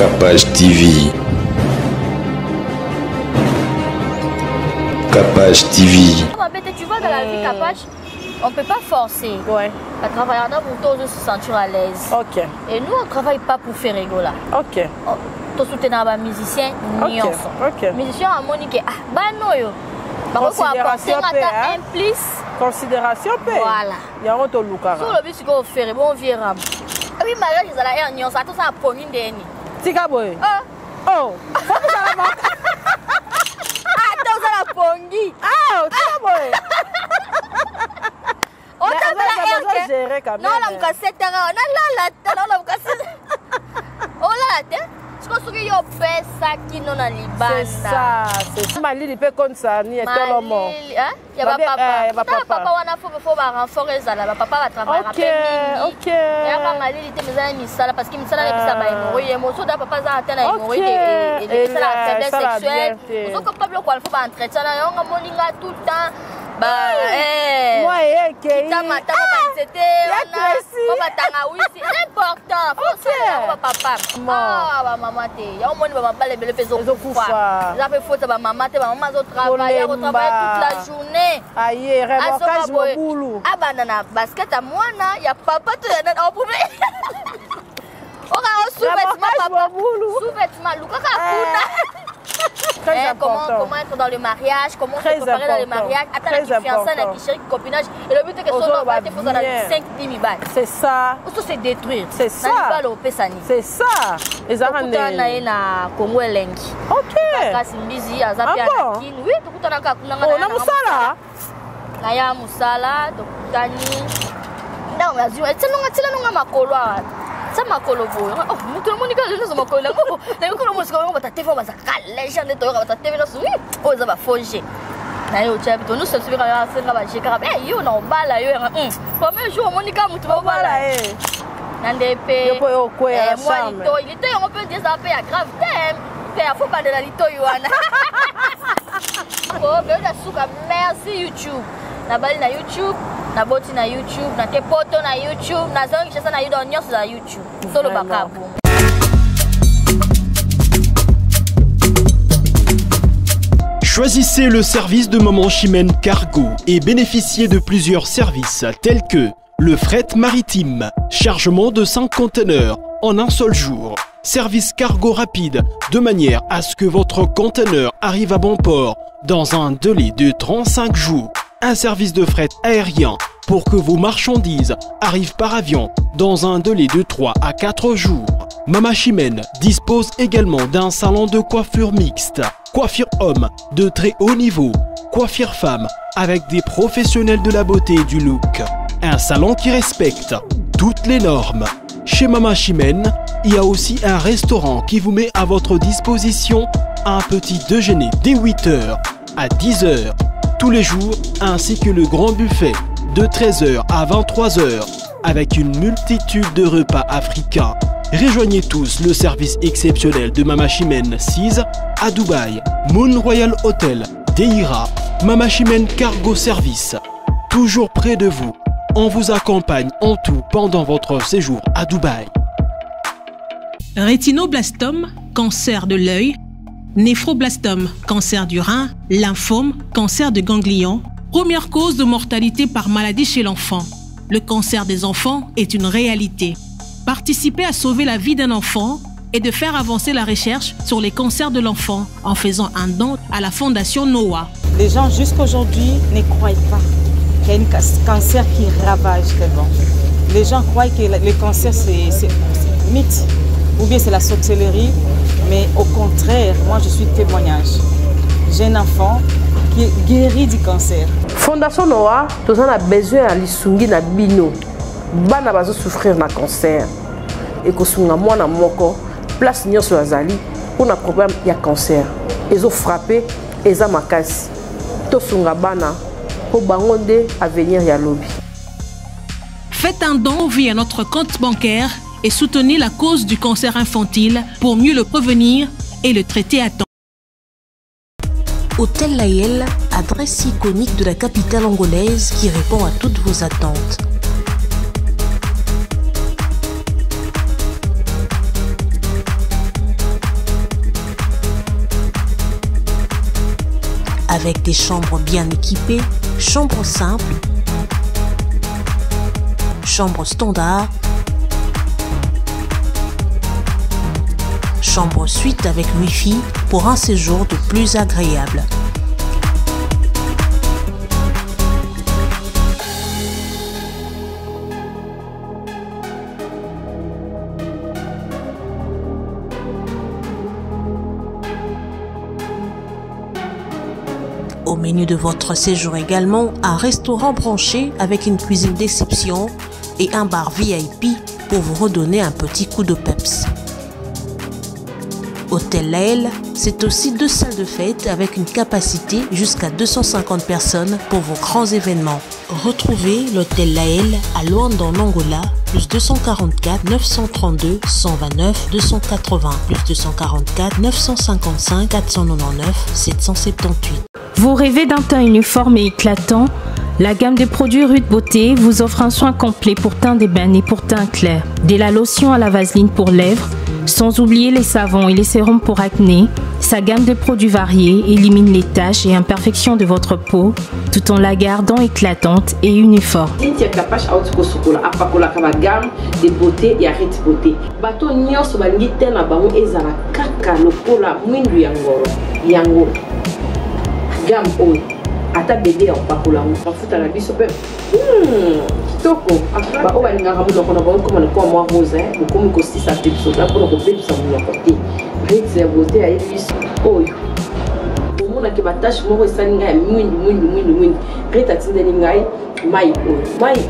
Capage TV. Capage TV. Tu vois, dans la vie Capage, on ne peut pas forcer. Ouais. À travailler en pour tous se sentir à l'aise. Ok. Et nous, on ne travaille pas pour faire rigoler. Ok. Tu soutiens les musiciens, ok. Ok. Musiciens à Monique, ah, bah non, yo. Considération Considération paix. Voilà. Il y a un autre look. Sur le but, c'est qu'on fait, bon, on vient. Oui, malgré que ça a été un ça, tout ça a pogné des nids. Tika boy. Oh. Attends, ça a pogné. Ah, tika boy. On t'a géré quand même. Non, on a cassé terre. On a cassé. Oh là, c'est ça, c'est ça. Mali, il peut comme ça, ni être l'homme. Il y a papa. Papa, on a fait renforcer ça. Papa va travailler. Ok. Il y a Mali, il était besoin de ça parce qu'il me semble que ça va émourir. Moi, je papa ça atteint la hémorroïde et la faiblesse sexuelle. Nous sommes capables de quoi il faut pas entretien. On a moninga tout le temps. Bah, moi, c'était important. Papa. Ah, bah, maman, il y a un monde qui va pas les belles personnes. Ils ont fait faute à maman, maman, ils travaillent toute la journée. Aïe, remontage au boulot. Ah, bah, nana, basket à moi, il y a papa, tu as un problème. On a un sous-vêtement, papa. Sous-vêtement, comment être dans le mariage, comment se préparer dans le mariage, attends la fiancée, la chérie, le copinage. Et le but est que son nom va être fait dans 5-10 000 balles. C'est ça. Ou se détruire. C'est ça. C'est ça. Les Arabes na Congo elengi. Ok. Kasi mbizi azapia na kin. Oui, tukutana ka kunanga na musala. Na ya musala, tukutani. Ndawo ngaziwa, tselonga nonga makolo a. Ça m'a collabé. Oh, tout le monde dit que je m'en collabé. Les gens qui m'ont dit que va les gens de toi va t'attendre là oui. Oh, ça va forger. Na yo tcha bito nous sommes sur la scène là j'ai carabé. Yo na bala yo. Premier jour mon nika mutu bala. Nandepé. Moi lito, il était on peut dire ça paye à grave thème. Paye à faut pas de la lito yo ana. Oh, ben la souka merci YouTube. Na bali na YouTube. Na boti na YouTube, na tepoto na YouTube, na zangi chesa na yudo nyos za YouTube. Solo bakabu. Choisissez le service de Maman Chimène Cargo et bénéficiez de plusieurs services tels que le fret maritime, chargement de 5 conteneurs en un seul jour, service cargo rapide de manière à ce que votre conteneur arrive à bon port dans un délai de 35 jours. Un service de fret aérien pour que vos marchandises arrivent par avion dans un délai de 3 à 4 jours. Maman Chimène dispose également d'un salon de coiffure mixte, coiffure homme de très haut niveau, coiffure femme avec des professionnels de la beauté et du look. Un salon qui respecte toutes les normes. Chez Maman Chimène, il y a aussi un restaurant qui vous met à votre disposition un petit déjeuner dès 8h à 10h. tous les jours, ainsi que le grand buffet de 13h à 23h avec une multitude de repas africains. Rejoignez tous le service exceptionnel de Maman Chimène 6 à Dubaï, Moon Royal Hotel, Deira, Maman Chimène Cargo Service, toujours près de vous. On vous accompagne en tout pendant votre séjour à Dubaï. Rétinoblastome, cancer de l'œil. Néphroblastome, cancer du rein. Lymphome, cancer de ganglion. Première cause de mortalité par maladie chez l'enfant. Le cancer des enfants est une réalité. Participez à sauver la vie d'un enfant et de faire avancer la recherche sur les cancers de l'enfant en faisant un don à la Fondation Noah. Les gens jusqu'à aujourd'hui ne croient pas qu'il y a un cancer qui ravage tellement. Les gens croient que le cancer c'est mythe ou bien c'est la sorcellerie, mais au contraire, moi je suis témoignage. J'ai un enfant qui est guéri du cancer. Fondation Noah, nous avons besoin de l'issungi na bino. Bana bazo souffrir na cancer. Et que sunga mwana moko place nyonso azali pour un problème ya cancer. Ils ont frappé eza makasi. To sunga bana pour bangonde avenir ya lobby. Faites un don via notre compte bancaire et soutenez la cause du cancer infantile pour mieux le prévenir et le traiter à temps. Hôtel Layel, adresse iconique de la capitale angolaise qui répond à toutes vos attentes. avec des chambres bien équipées, chambres simples, chambres standard, chambre suite avec Wi-Fi pour un séjour de plus agréable. Au menu de votre séjour également, un restaurant branché avec une cuisine d'exception et un bar VIP pour vous redonner un petit coup de peps. Hôtel Laël, c'est aussi 2 salles de fête avec une capacité jusqu'à 250 personnes pour vos grands événements. Retrouvez l'Hôtel Laël à Luanda en Angola, plus 244 932 129 280, plus 244 955 499 778. Vous rêvez d'un teint uniforme et éclatant? La gamme de produits Rude Beauté vous offre un soin complet pour teint d'ébène et pour teint clair. De la lotion à la vaseline pour lèvres, sans oublier les savons et les sérums pour acné, sa gamme de produits variés élimine les taches et imperfections de votre peau tout en la gardant éclatante et uniforme. Tinti Kapash Outko Sokola, Apakola Kaba gamme de beauté et Rude Beauté. Bato nyonso balingi te na bango ezala kaka lokola mwindu yango. Gamme oyo ata bébé ya opakola mafuta na biso pe kitoko ba o balingaka munoko na bango koma na mwa rose bokomi kosisa te biso da mpona kobebisa munoko te Rude Beauté ya biso oyo omonaki batache moko esali ngai ya mwindu Rude atindeli ngai mai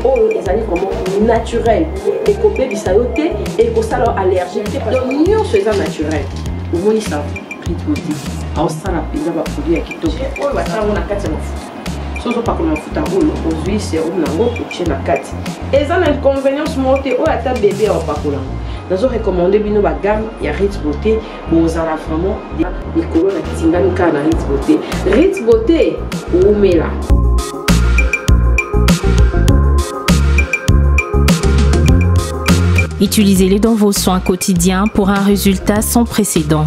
oyo ezali vraiment naturel ekobebisa yo te ekosala allergique te donc nyonso eza naturel omoni sa Rude Beauté aosala mpenza baproduit ya kitoko oyo batango na kati ya mafuta soki opakola mafuta oyo ozwi serum nango otie na kati eza na inconvénience moko te oyo ata bebe ya opakola yango nazorekomande bino bagame ya Rude Beauté bozala vraiment likolo na tingani kaka na Rude Beauté. Rude Beauté oumela. Utilisez-les dans vos soins quotidiens pour un résultat sans précédent.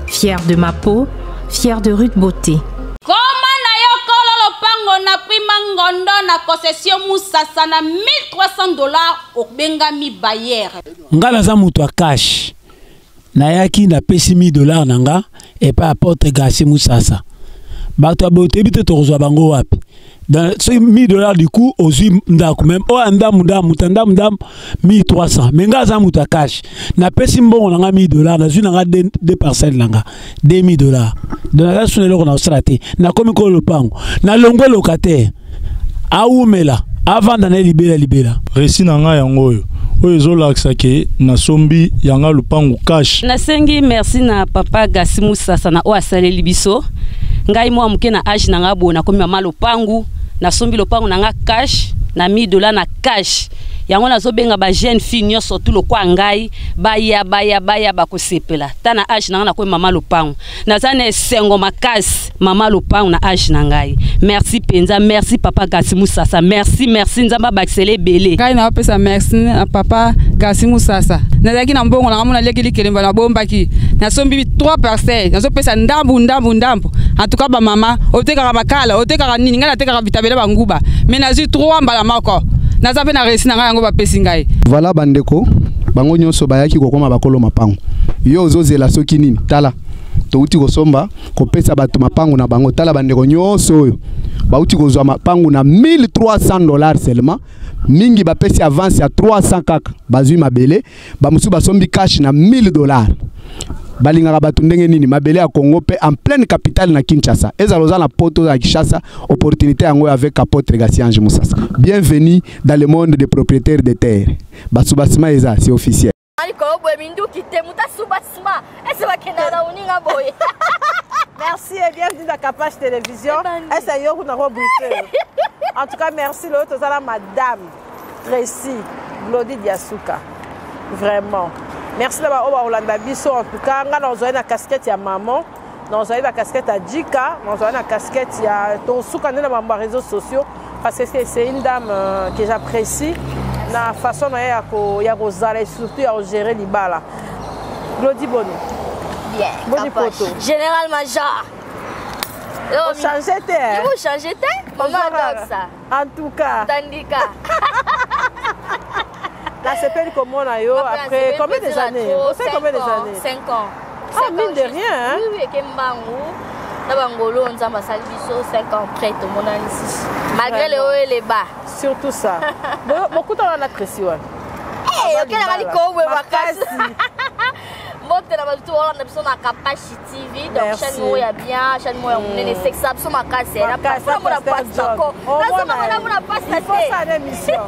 Fier de ma peau, fier de Rude Beauté. Na prima ngondo na concession Musasa na $1,300 obengami Bayer. Nga naza mutu a cash. Nayaki na pesi $1,000 nanga et pas apporte Gassi Musasa. Bato abote bite tokozwa bango wapi. Dans ce $1,000 du coup aux ndako même o ndamu 1300 mais nga za mutu a cash na pesi mbongo nanga $1,000 na zuna nga deux parcelles nanga $2,000 donc la sunelo na strate na komi ko lopango na longwe locataire aumela avant d'ana libela resi nanga yango oyo ezolakisa ke na sombi yanga lupango cash nasengi merci na papa Gassi Musasa na o asaleli biso ngai mwa muke na age nanga bona komi mama lopango na sombi lopango nanga cash na $1,000 na cash yango nazobenga ba jeune fille nyonso tout lokwa ngai baya bakosepela ta na age nanga na komi mama lopango naza na esengo makasi mama lopango na age na ngai merci penza merci papa Gassi Musasa merci nzamba bakisele bele ngai na opesa merci na papa Gassi Musasa nazaki na mbongo na mona lekili kelemba na bombaki na sombi 3 parcelles nazopesa ndambu en tout cas ba mama otekaka bakala otekaka nini ngai natekaka vitabele banguba mais nazi 3 mbala mako naza pe na resi na ngai yango bapesi ngai. Voilà bandeko bango nyonso bayaki kokoma bakolo mapango yo ozozela soki nini tala touti kosomba kopesa bato mapango na bango tala bandeko nyonso oyo bauti kozwa mapango na $1,300 seulement mingi bapesi avance ya 300 kaka bazwi mabele bamusu basombi cash na $1,000 balingaka bato ndenge nini mabele ya Congo pe en pleine capitale na Kinshasa ezaloza na poto ya Kinshasa opportunité yango avec apôtre Gassi Musasa. Bienvenue dans le monde des propriétaires de terre. Basubasima eza c'est officiel. Merci et bienvenue dans Kapash Télévision. En tout cas, merci l'autre, madame Tracy Glody Diasuka. Vraiment. Merci d'avoir Olanda Bisso. En tout cas, nous avons une casquette à maman, nous avons une casquette à Djika, nous avons une casquette à Tosuka dans les réseaux sociaux parce que c'est une dame que j'apprécie. La façon dont elle a surtout à gérer les balles. Glody Boni. Général Major. On changeait, hein? Vous changez, maman adore ça. En tout cas. Tandika. La CPN comme on a eu après combien des années? On sait combien des années? 5 ans. Ah, mine de rien, hein? Oui, oui, Kembangu. Bangolo, on s'en va salir 5 ans près, tout le monde ici. Malgré les hauts et les bas. Surtout ça. Beaucoup de gens ont apprécié. Eh, ok, la Maliko, oui, Monte na bato wana na biso na Kapashi TV donc chaîne mo ya bien chaîne mo ya munene sexa biso makase na pasa mo na pasta ko na mo na pasta il faut ça une émission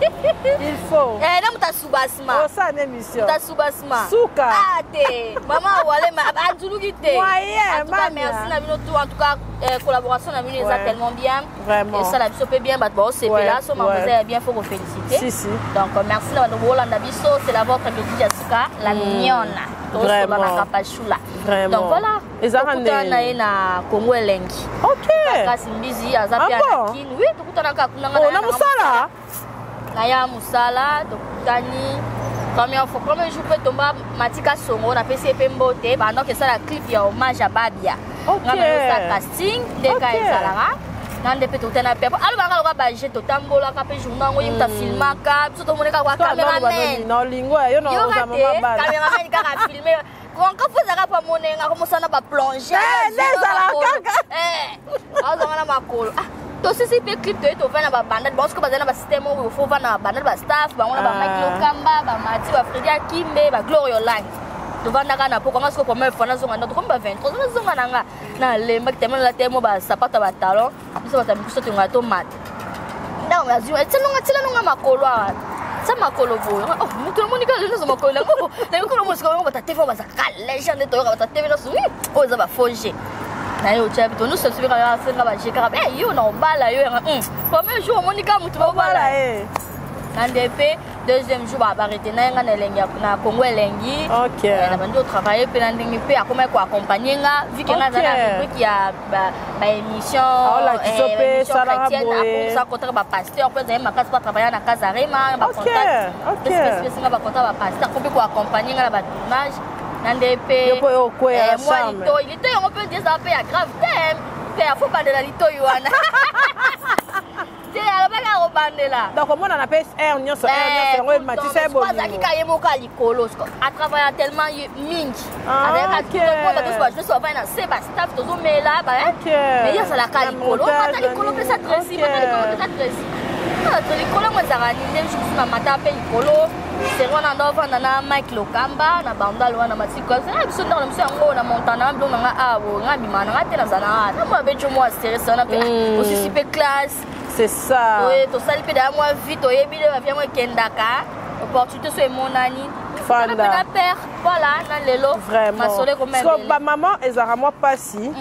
il faut na muta subasma oh ça une émission muta subasma suka ate mama wale ma aduluki te moyen mama merci na bino tout en tout cas collaboration na bino est tellement bien vraiment et ça la biso peut bien bat bon c'est là so ma vous bien faut vous féliciter si donc merci na bato bolanda biso c'est la votre petite Jessica la mignonne. Vraiment. Donc voilà. Et ça rend na Congo elengi. OK. Kasi mbizi azapia na kin. Oui, tukutana ka kunanga na. Na musala. Na ya musala, tukutani. Premier jour peut tomber Matika Songo na PCP Mbote, pendant que ça la clip ya hommage à Babia. OK. Na sa casting de ka ezalanga. Nande pe totena pepo alo banga loka baje totambola ka pe journal ngo yimta filmaka biso tomoneka kwa cameraman no lingo yo no za mama bana cameraman ka filmer quand faut zaka pa monenga ko mosana ba plonger nezala kaka azanga na makolo to sisi pe clip to fana ba banda parce que bazana ba système où faut vana banda ba staff ba ngona ba Mike Lokamba ba Mati ba Fredi Akimbe ba Gloria Line tovandaka na poko ngasko comme fana zonga ndo comme ba 23 zonga nanga na lemba kitema la temo ba sapata ba talon biso ba tambiso tunga to mat ndawo ya ziwa tselonga nonga makolo sa makolo boyo oh mutu monika le zo makolo ngo na yoko mo siko ngo ba tefo ba zakale jande to ba tefo na sui o za ba fonger na yo chapi to nous se subira ya senga ba jeka ba yo na obala yo premier jour monika mutu ba bala NDP, deuxième jour, on va arrêter na Congo elengi. OK. On va travailler puis NDP a comment accompagner vu que na rubrique ya ba émission chrétienne après ça contre ba pasteur après ça makasi pas travailler na Kazarema ba contact. OK. Spécifiquement ba contact ba pasteur pour accompagner na ba tournage NDP. Moi lito on peut dire ça à grave thème. Il faut pas de la lito yoana. Donc comment on appelle R nyonso matisse bon. Parce que kaye moka likolo a travaillé tellement mingi. Avec tout le monde je suis na c'est ba staff tozo mela ba mais il y a la kali likolo pas likolo peut ça tresi likolo moi ça rani même je suis mata pe likolo c'est on en doit na Mike Lokamba na bandalo na matiko ça biso dans le monsieur ngo na montana ndo nga awo ngabi mana ngate na zana na moi bejo moi stress na pe aussi super classe. C'est ça. Oui, tu sali peda moi vite, tu es bien avec moi kendaka. Opportunité sur mon ani. Fanda. Voilà, dans les lots. Vraiment. Parce que ma maman ezara moi pas si.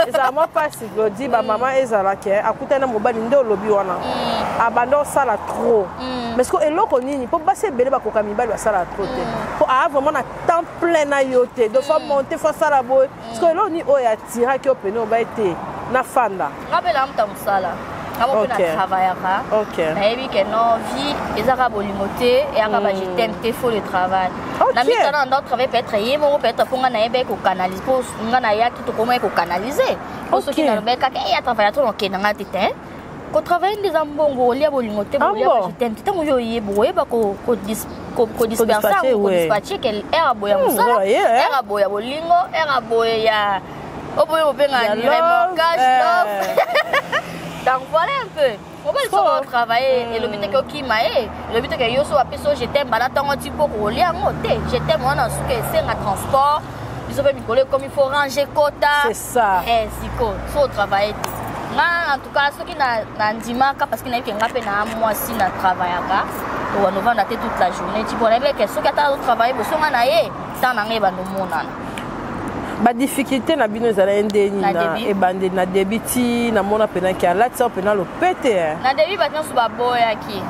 Ezara moi pas si. Je dis ma maman ezara ke akuta na mobali ndo lobi wana. Abandon ça la trop. Mais ce que eloko nini pour passer belé ba koka mibali ba sala trop te. Pour avoir vraiment na temps plein na yote. De fois monter fois ça la boy. Parce que eloko ni oya tira ki openo ba été na fanda. Rappela mta musala. Comment on travaille là? OK. Mais oui que non vie les arabes limoté et arabes je t'aime t'es faux le travail. Na mi kana ndo travail peut être yemo peut être pour nga na ebe ko canaliser pour nga na ya ki to comment ko canaliser. Pour ceux qui na beka ke ya travailler to OK na ngati te. Ko travailler des ambongo lia bolimoté bo lia je t'aime t'es mo yo yebo eba ko disperser ko dispatcher que era boya musala era boya bolingo era boya oboyo benga ni vraiment cash love. Donc voilà un peu. On va travailler et le but est que kimae, le but est que yo so apeso je t'aime bala tango tipo ko lia ngote. Je t'aime on suke c'est un transport. Ils ont fait micoler comme il faut ranger quota. C'est ça. Siko, faut travailler. En tout cas ceux qui na ndimaka parce qu'il na kenga pe na moi si na travaillaka. On va vendre toute la journée. Tu pourrais bien que ceux qui ta travailler bo so na ye, tant na ngeba no monana. Ba difficulté na bino ezala ndeni na ebande na debiti na mona pena ki alati sa pena lo pete na débit ba tnso ba boya ki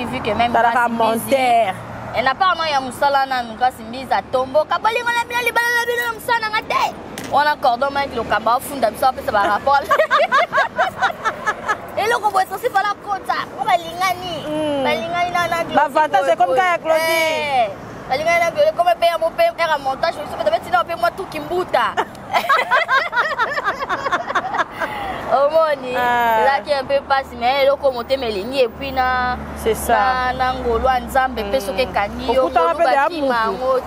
vu que même la monter et na pas ya musala na nuka simbiza tombo kabolingo na bino libala na bino musana ngate on a cordon Mike Lokamba funda biso pesa ba rapport et le combo est pas la kota on va lingani na l'avantage c'est comme Kaya Claudie Balinga na biole comme payer mon père à montage je sais peut-être moi tout kimbuta omoni ezalaki un peu passe mais eloko motema elingi epui na ngolo ya nzambe mpe soki ekani yo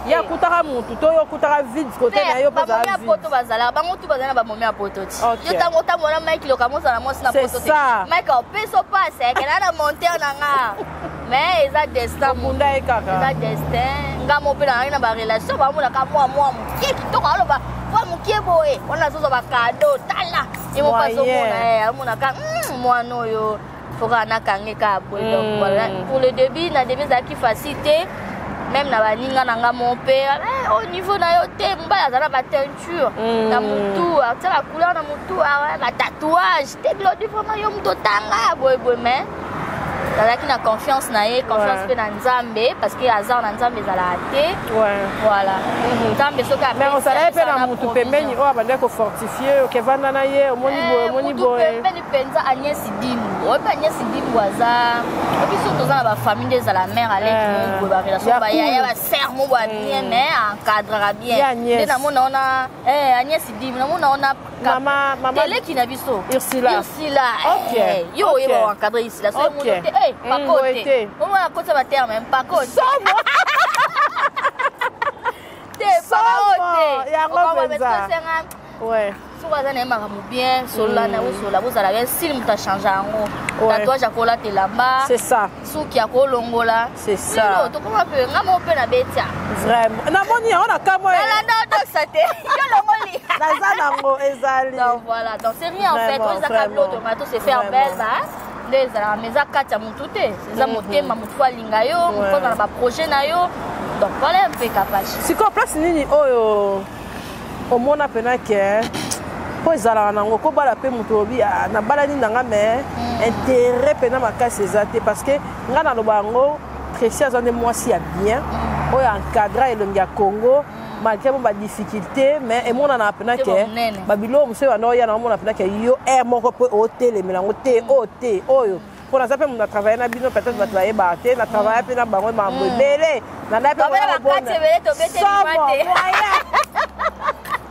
yakutaka mutu to yo okutaka vide kote na yo bamomi ya poto bazalaka bango tu bazali na bamomi ya poto ti yo ntango otambola mike loka mozala mwasi na poto te mike opeso pase ekena na montere na nga mais eza destin eza destin nga mo mpe nangai na barelation bamonaka mwa mokie kitoko aloba mwa mokie boye wana azozwa bakado tala ye moko azomona amonaka mwana oyo foka nakange kaka boye donc voilà pour le début na début ezalaki facile te même na baninga na nga mon père au niveau na yo te mobali aza na bateinture na mutu atia bacouleur na mutu batatouage te bilodi vraiment yo moto otanga boyeboye mais azalaki na confiance na ye confiance mpe na nzambe parce que hasard na nzambe ezalaka te voilà nzambe soki mais ozala ye mpe na mutu pembeni oyo abandaki kofortifie okevanda na ye omoni boye pembeni mpenza Agnès Dimu oyo mpe Agnès Dimu aza biso toza na bafamille nde ezala mare aleki boye barelation bayaya baser mo boya bien mais encadraka bien nde namona ona Agnès Dimu namona ona teleki na biso Ursula yo oyeba oencadre Ursula so mono te pakote omona kota batere même pakote soki aza na ye makambo bien solola na osola bozala bien sili moto achange yango tatouage akolatela mba suki akolongola tokoma mpe nga moko mpe na betia namoni yango na kamo nalandaodosa te yo longoli naza nango ezali donc voilà donc c'est rien en fait oyo ezaka biloto mato se faire belle nde ezalaka mais eza kati ya motu te eza motema motu fo alinga yo motu aza na baprojet na yo donc voilà un peu kapache sikoyo place nini oyo omona mpena ke mpo ezalaka nango kobala mpe moto obi nabala nini nanga mais intérêt mpena makasi eza te parce que ngai naloba yango Tracy aza nde mwasi ya bien oyo encadra elongi ya Congo malgré mo badifficulté mais emonana mpena ke babilo mosu oyo banda oya na omona mpena ke yo aire moko mpe otelemela yango te oyo te oyo mpo naza mpe moto atravaille na bino peut-être bato bayebaka te na travaille mpe na bango makambo ebele nanda mpe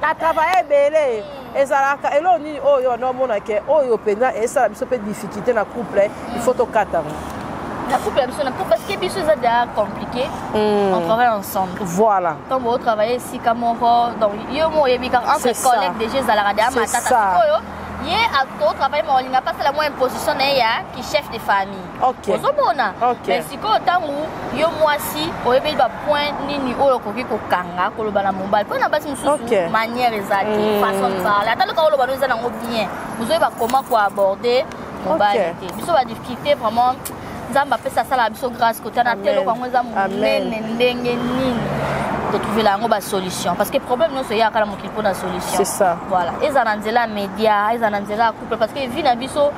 na travaille ebele ezalaka elo nini oyo naomona ke oyo mpenza esala biso mpe difficulté na couple il faut tokatanga la couple parce que biso eza déjà compliqué on travaille ensemble voilà donc on travaille ici comme donc yo mo yebi ka entre collègues déjà ezalaka déjà matata sikoyo ye ato travaille mo linga pas la moins position na ya qui chef de famille ozomona mais sikoyo tangu yo mwasi oyebi ba point nini oyo koki kokanga koloba na mobile po na basi mususu manière ezali façon de parler ata loka oloba no eza nango bien vous oyebi comment ko aborder mobile te biso ba difficulté vraiment nzambe apesa asala biso grâce kote na te eloko yango eza monene ndenge nini totrouver yango basolution parce que problème nyonso eyaka na mokili mpona solution voilà eza na nzela ya média eza na nzela ya couple parce que vi na biso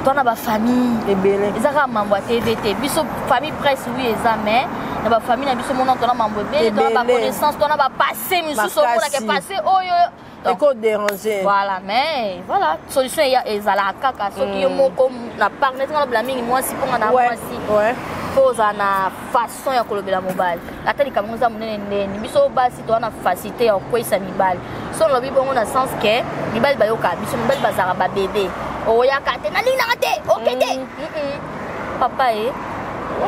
tona bafamille ebele eza kaka mambo ya tv te biso famille presse wi eza mais na bafamille na biso mona tona mambo ebele tona baconnaissance tona bapassé misusu omonake passé oyo ekoderange voilà mais voilà solution ezalaka kaka soki yo moko na part neti nga lobela mingi mwasi mponga na mwasi mpo ozala na façon ya kolobela mobali ata likambo eza monene ndeni biso basi toza na facilité ya kokweyisa mibali so lobi bongo na sens ke mibali bayokaka biso mibali bazalaka babebe oyaka te nalingi nanga te oke te papa ye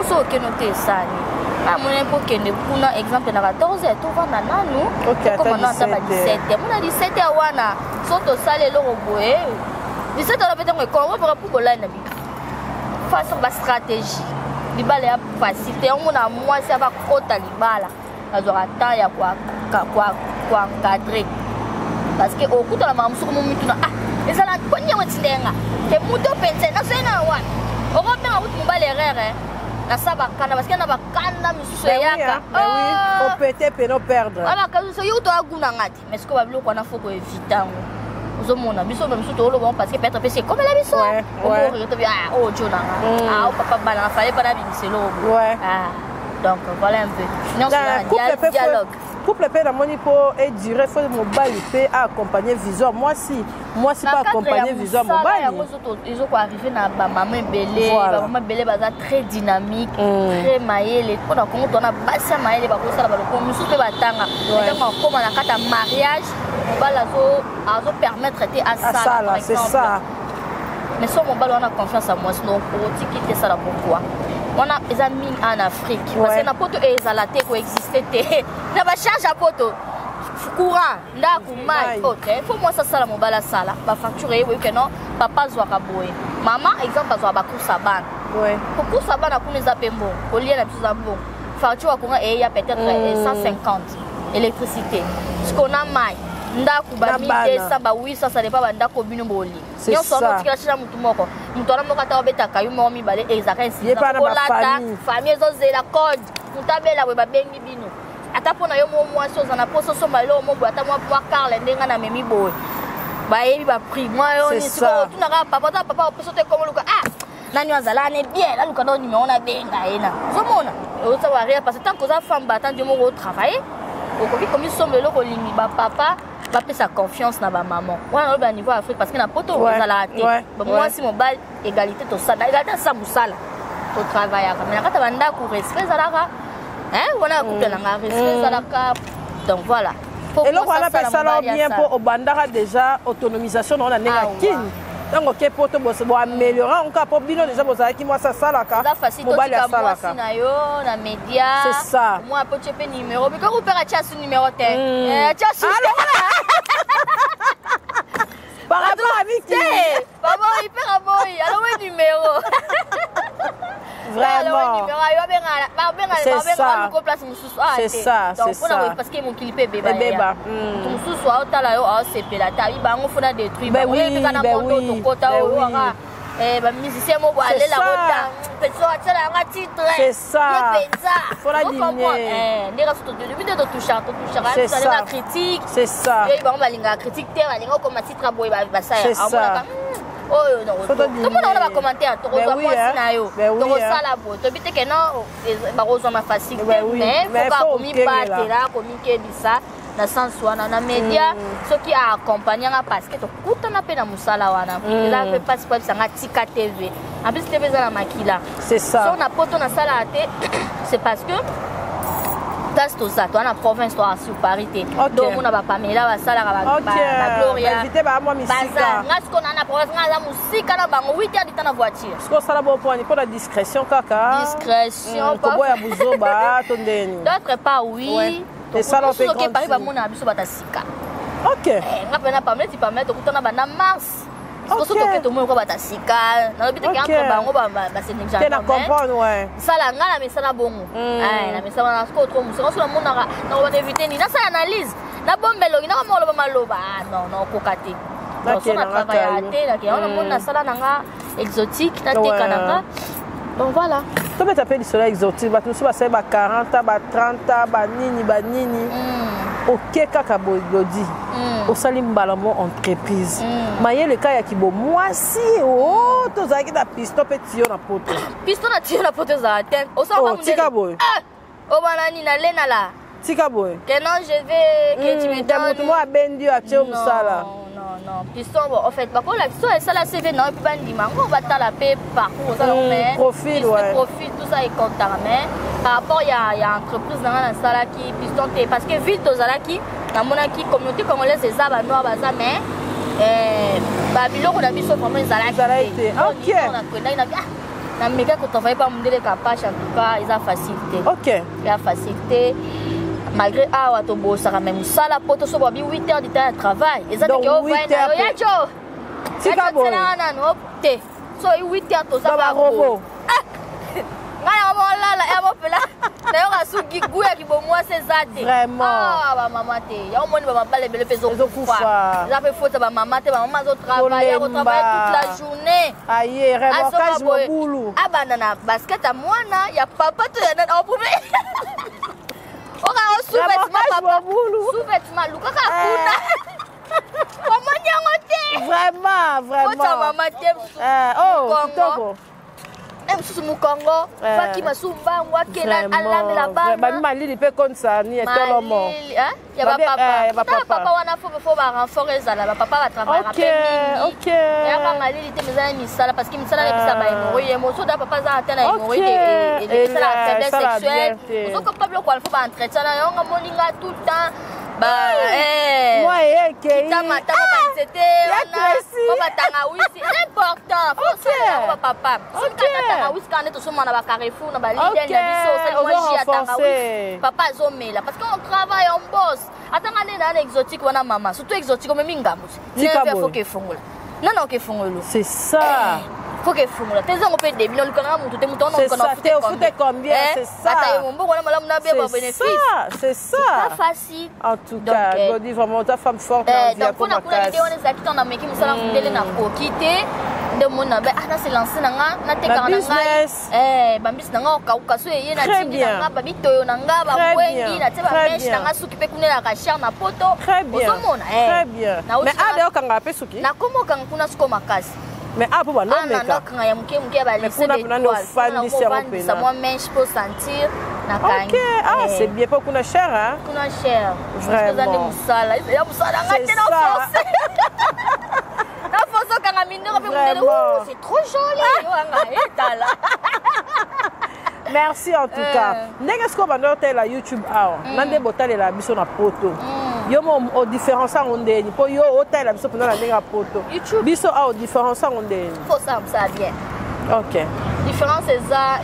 oso okeno te esani amona mpo kende kuna exemple na 14 tovanda nanu okomana ata ba 17 mona 17 ya wana so tosala eloko boye 17 wana mpe ntango ekongo mpaka mpo kolanda bi façon bastratégie libala ya facilité omona mwasi abakota libala azwaka temps ya koencadre parce que okutana maka mosuku momituna ezala konyango etindenga ke mutu opense nasoye na wana okobenga kutu mobali erreur nasa bakanda parce que na bakanda misusu eyaka opete pene operdre abakanda so yo toagunanga te mais siko babiloko wana fo koevite yango ozomona biso ba misusu tooloba parce que peut-être pesi ekomela biso omoreto bi oyo jo nanga papa balanga fale mpa na bimiselo donc voilà un peu dialogue couple mpe namoni mpo edure fo mobali mpe aaccompagne vision mwasi mpe accompagne vision mobali yango ezokoarrive na bamama ebele bamama ebele baza très dynamique très mayele mpona kongo tona basi ya mayele bakosala baloko misusu mpe batanga ntango akóma na kati ya mariage mobali azopermettre te asala c'est ça mais so mobali wana confiance à moi sinon otiki te sala pourquoi wana eza mingi en Afrique parce que na poto ezala te coexister te na ba charge à poto courant ndaku mai ok faut moi ça sala mobali sala ba facturer oui que non papa zwaka boye maman exemple azwa ba kusa bana ouais pour kusa bana kuneza pembo kolia na biso za bon facture wa courant et il y a peut-être 150 électricité ce qu'on a mai ndaku ba 1200 ba 800 ça dépend ba ndako bino boli yo so no tikala chira mutu moko mutu ana moko ta obeta kayu mo mi bale ezaka insi kolata famille zo zela code mutabela we ba bengi bino ata pona yo mo mwasi ozana poso so malo mo bo ata mo Carl ndenga na memi boy ba yebi ba prix moi yo ni siko tu na papa poso te comme luka ah nani azala ne bien la luka no numéro na benga ena zo mona o ça va rien parce que tant que ça femme ba tant de mo travailler au comme ils sont le kolingi ba papa va payer sa confiance na ba maman wana au niveau Afrique parce que na poto ozala te moi si mon bal égalité to ça égalité ça musala to travailler mais quand tu vas ku respect zalaka hein voilà couple na respect zalaka donc voilà et là on appelle ça bien pour obandaka déjà autonomisation on a négative donc ok pour te améliorer on cap bino déjà bozala ki moi ça salaka mobali ya salaka na yo na média c'est ça moi peut tu peux numéro mais quand vous perd à ce numéro te tu as par rapport à Vicky papa il perd à boy alors ouais numéro vraiment c'est ça c'est ça c'est ça parce que mon clip bébé tout sous soit tala yo c'est pela tabi ba on fona détruire ba oui to kota o ba musicien mo aller la kota petit atela nga titre c'est ça faut la diminuer les restos de lui de toucher ça la critique c'est ça et ba on va linga critique te ba linga comme titre boy ba ça oh non tout le monde va commenter to ko moi sinayo to ko sala bo to bite que non ba rozo ma facile mais faut ka komi batela komi kebisa na sens wana na média ceux qui a accompagné parce que to kutana pe na musala wana il fait pas pas sanga tika TV en plus TV za na makila c'est ça so na poto na sala ate c'est parce que dans tout ça toi na province toi sur parité donc on a ba Pamela ba sala ba Gloria invité ba moi misika ngas ko na province ngala musika na bango 8h du temps na voiture ce qu'on sala bon point pour la discrétion kaka discrétion ko boya buzoba to ndeni d'autre part oui et ça l'on fait grand Paris ba mona biso batasika OK ngapa na Pamela ti Pamela to kutana ba na mars parce que tout le monde va tasika na bité ki entre bango ba c'est déjà tu na comprendre ouais sala ngala mais sala bongo na mais sala na ko trop muso so na mona na ba éviter ni na ça analyse na bombelo na mo lo ba maloba non kokate donc on a travaillé là qui on a mona sala nanga exotique na te kananga donc voilà to beta pe soleil exotique ba tout ça ba 40 ba 30 ba nini OK kaka boyodi osali mbala mo entreprise maye le cas ya kibo mwasi to zaki da piston pe tio na poto piston na tio na poto za atteindre osaka tika boy o banani na lena la tika boy que non je vais que tu me donnes moi bendu a tio musala non piston bon en fait bako la so ça la CV non puis bandi mango batala pe parcours ça mais profil tout ça est comptable mais par rapport il y a entreprise dans la sala qui piston parce que vite aux alaki na monaki communauté congolaise c'est ça ba noir baza mais ba biloko na biso vraiment zalaki OK na méga quand on va pas monter les capaches en tout cas ils ont facilité OK il a facilité malgré awa to bosaka même sala poto so ba 8h du temps de travail ils ont dit oh ouais ya cho tika bo na no te so 8h to ça ba robot ngaya mola la ya mopela na yo kasuki guya kibomwa sezate vraiment ba mama te ya omoni ba mabale bele peso kufa za pe faute ba mama te ba mama zo travailler toute la journée aye remontage mobulu abana na basket à mwana ya papa to ya na problème oka o sous-vêtement papa sous-vêtement luka ka kuna comment nyangote vraiment ta mama te kitoko mususu mukongo faki masumba ngwakela alamela bana ba malili pe konsa ni etolomo ya papa wana fo ba renforcer ça là papa va travailler OK ya ba malili te mezana ni sala parce que misala lebisa ba hémorroïde émotion da papa za atteindre hémorroïde et ça la faiblesse sexuelle so ko pablo ko alfo ba entretien na yo ngamoninga tout le temps ba moi que tama c'était Papa Tangawisi, c'est important. Faut ça, papa. Si Tangawisi quand on est au sommet dans Carrefour, dans Lidl, dans Bisso, c'est moi j'ai Tangawisi. Papa Zomela, parce qu'on travaille, on bosse. Attends, on est dans l'exotique, on a maman, surtout exotique, comme Mingamus. Il faut qu'il faut. Non, non, qu'il faut. C'est ça. Faut que fou là tes on peut des millions le canard tout est mouton on connaît combien c'est ça c'est ça pas facile en tout cas Godi vraiment ta femme forte donc on a idée on est ça qui on a mis qui musala ndele na ko quitter de mon na se lancer na te kana nga bambis na nga ka so yé na tingi na ba bitoyo na nga ba wengi na te ba mesh na nga suki pe kunela ka char na poto très bien mais ade okanga pe suki na komo kanga kuna suko makasi. Mais ah, pour moi, non, mais quand ça moi mèche pour sentir. Ok, ah, c'est bien pas qu'on a cher, hein? Qu'on a cher. Vraiment. C'est ça. C'est trop joli. Merci en tout cas. N'est-ce qu'on va noter la YouTube hour? Nande botal la mission na poto. Yo mo différence on est pour yo hôtel la mission pendant la néga poto. Biso a différence on est. Faut ça bien. OK. Différence est ça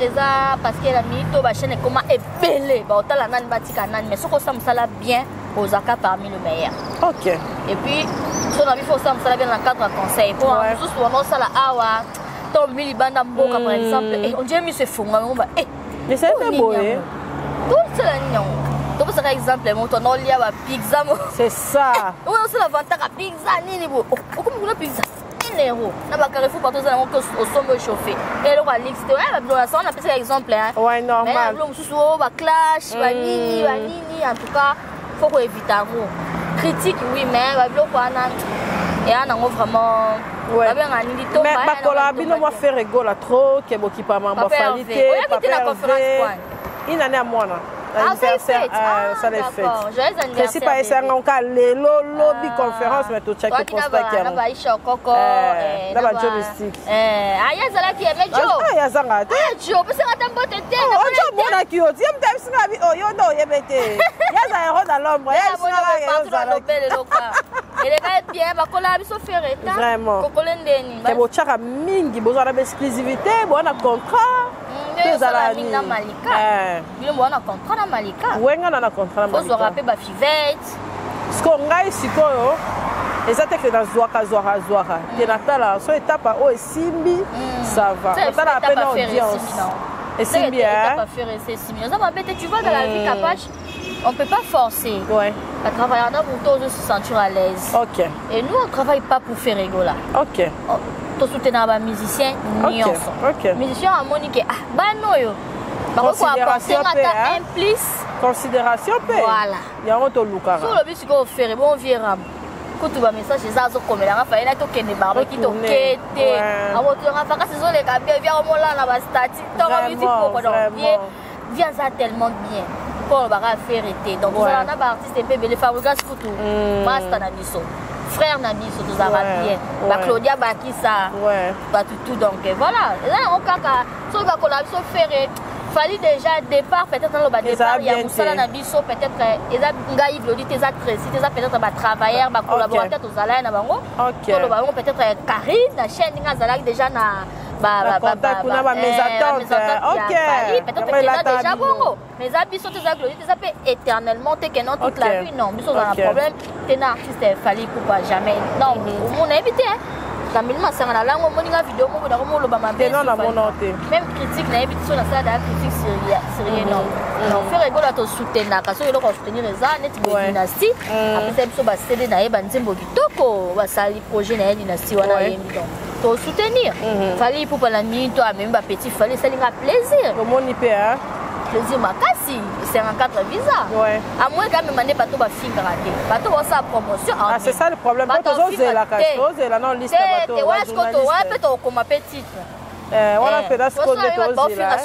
parce que la mito ba chaîne comment est belle. Ba hôtel la nan batika nan mais ce qu'on ça la bien aux aka parmi le meilleur. OK. Et puis son ami faut ça bien dans cadre conseil pour nous on ça la awa. Tom Billy Banda Mboka par exemple et on dirait monsieur Fonga on va mais c'est un beau tout ça là non donc par exemple mon ton olia ba pizza c'est ça oui on se la vente à pizza nini bo comme une pizza 1 euro na ba Carrefour partout ça au sommet chauffé et le Alix ouais ba ça on appelle ça exemple hein ouais normal mais l'homme sous ba clash ba nini en tout cas faut qu'on évite à critique oui mais ba bloc ana et on a vraiment ouais mais bakola bino moi faire rigola trop ke boki pa mamba qualité pas perdre une année à moi anniversaire ça les fête c'est pas essayer encore les lobby conférence mais tout check posta qui a ba isha koko na ba journalistique aya zala ki eme jo aya zanga te jo parce que tambo te te o bona ki o ti am tam singa bi o yo do yebete ya za ero dans l'ombre ya singa ya za lobele loka ele va bien ba kola biso faire état vraiment kokole ndeni ke bo chaka mingi besoin d'exclusivité bo na contrat ezala mingi na malika bino bo na contrat na malika wenga na contrat na malika ozo rapper ba fivette sko ngai sikoyo eza te ke na zwaka te na tala so étape o esimbi ça va tala peine audience esimbi hein pas faire c'est simbi ça va bête tu vois dans la vie capache on peut pas forcer ouais à travailler pour tous se sentir à l'aise OK et nous on travaille pas pour faire rigoler OK to soutenir ba musicien nyonso musicien a monique ah ba noyo ba ko apporter ata un plus considération pe voilà yango to lukara so le bisi ko faire bon viera kutu ba message za zo komela nga fa ina to kende barbe ki to kete abo to nga fa ka se zo le ka bien via mola na ba stati to ba musique pour donc vient ça tellement bien pour ba faire été donc ça na ba artiste pe bele fabrikas kutu master na biso frère Nabiso tout ça va bien ba Claudia Bakissa ba tout donc voilà là on kaka so ba collaboration faire fallait déjà départ peut-être dans le bas départ il y a Moussala Nabiso peut-être eza ngai Glody eza Tracy eza peut-être ba travailleur ba collaborateur tout ça là na bango to le bango peut-être Karine la chaîne nga zala déjà na mes attentes OK peut-être déjà bon mais abiso tes Glody tes appelle éternellement t'es que non toute la vie non biso dans un problème t'es un artiste fallait pour pas jamais non on a évité Kamilima sanga la moninga vidéo mo na mo lo ba mabe non na monote même critique na évité sur la salle de critique sérieux non non faire rigoler to soutenir ka so yo ko soutenir ça net dynastie après ça biso ba céder na yeba nzembo kitoko ba sali projet na dynastie wana yembi donc to soutenir fallait pour la nuit toi même ba petit fallait ça linga plaisir comment ni pe hein plaisir makasi c'est un cadre visa à moins quand même mané bato ba finga raté bato ba sa promotion ah c'est ça le problème bato oser la chose et la non liste bato ouais ce que toi ouais peut-être comme petit voilà fait ce que toi là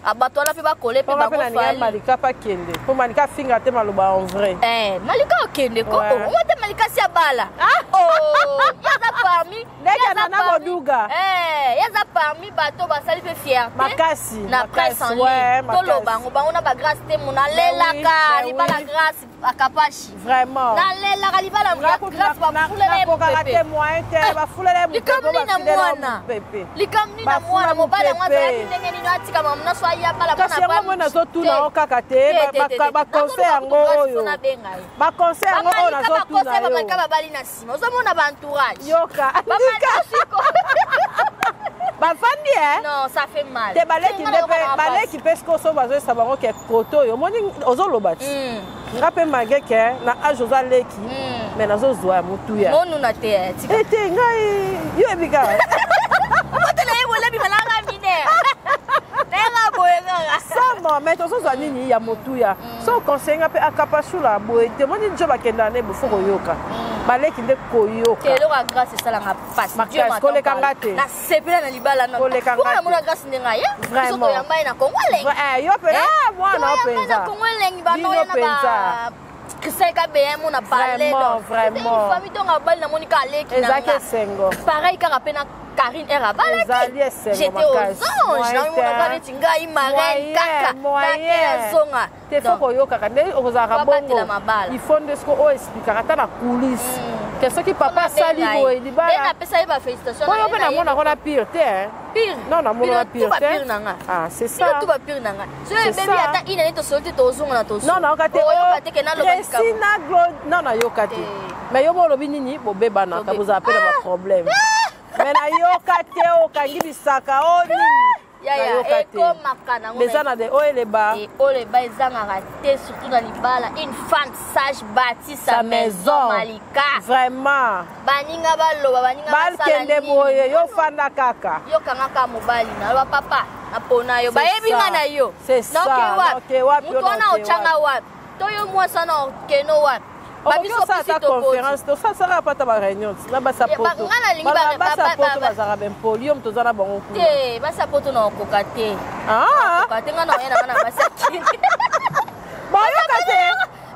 abato la pe ba coller pe ba ko malika pa kende pour malika finga te maloba en vrai malika okende ko o te na likasi ya bala. Oh, yaza parmi. Ndeka na boduga. Yaza parmi bato basali pe fierté. Makasi. Na presse en ligne. Tolo bango bango na ba grâce te mona lelaka, libala grâce akapashi. Vraiment. Na lelaka libala grâce ba fulele pepe. Témoin te ba fulele likamni na mwana. Likamni na mwana mobala mwana ndenge ni natika mamna so ya bala mwana ba. Kasi mwana zo tuna okaka te ba conseil yango oyo. Ba conseil yango oyo na zo tuna yo. Ba conseil ba bali na sima. Ozomona ba entourage. Yoka. Bafandi non, ça fait mal. Te baleki pesko so bazo sabaro ke koto yo moni ozoloba ti. Ngape mageke na ajoza leki. Mais nazo zwa mutu ya. Monu na te. Ete ngai yo ebika. Motela yebo bi malanga mine. Nenga boyenga. Sama mais tozo zwa nini ya mutu ya. So conseil ngape akapashula boye te moni njoba kenda ne bufoko yoka. Baleki nde koyoka. Kelo ka grâce ça la passe. Dieu m'a collé kangate. Na sepela na libala na. Collé kangate. Pour la grâce ndenga ya. Vraiment. Yamba na Kongo lengi. Yo pe mwana openza. Na Kongo lengi ba no na ba. Christelle KBM on a parlé donc. Vraiment. Famille donc a bal na Monica Leki na. Ezake sengo. Pareil ka rapena Karine Erabala. J'étais aux anges. Na mo na ba tinga i marraine kaka. Moyen. Zonga. Te foko yoka kande ozaka bongo. Il faut ndesko o expliquer ata na coulisse. Que ce qui papa sali boy libala. Ben apesa ba félicitations. Oyo pe na mona kona pire te hein. Pire. Non na mona pire te. Pire nanga. Ah c'est ça. Tout va pire nanga. So bébé ata ina to solti to zonga na to. Non na okate. Oyo kate ke na loba ka. Sina glo non na yokate. Mais yo mo lobi nini bo beba na ka vous appelle ba problème. Mais na yokate o kangi bisaka o nini. Ya eko makana ngona. Bezana de oeleba. Et oleba ezanga raté surtout dans libala une femme sage bâtit sa maison Malika. Vraiment. Baninga baloba baninga basala. Balkende boye yo fanda kaka. Yo kangaka mobali na ba papa na pona yo. Bayebi ngana yo. C'est ça. OK wapi. Mutona ochanga wapi. Toyo mwasa na keno wapi. Babiso ça ta conférence to ça sera pas ta réunion là ba sa poto ba sa poto ba za ben polium to zana bango ku te ba sa poto na kokate kokate ngana yana ba sa kini ba yo kate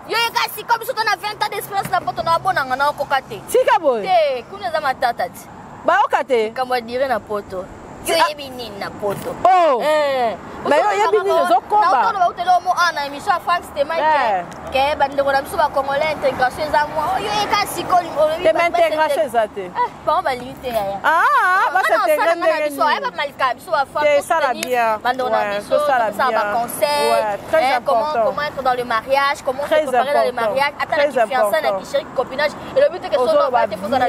yo kasi comme so na 20 ans d'expérience na poto na bona ngana kokate tika boy te kuna za matata ti ba yo kate kama dire na poto yo yebi nini na poto mais yo yebi nini zo komba na ba utelo mo ana émission France te maike ke bande ko na biso ba congolais intégration za moi yo kasi ko te intégration za te pas ba limite ya ba se intégrer ndenge biso ba malika biso ba France ça la bien bande na biso ça ba conseil comment être dans le mariage comment se préparer dans le mariage attendre la fiançailles la chérie copinage et le but est que son va te faut dans 5-10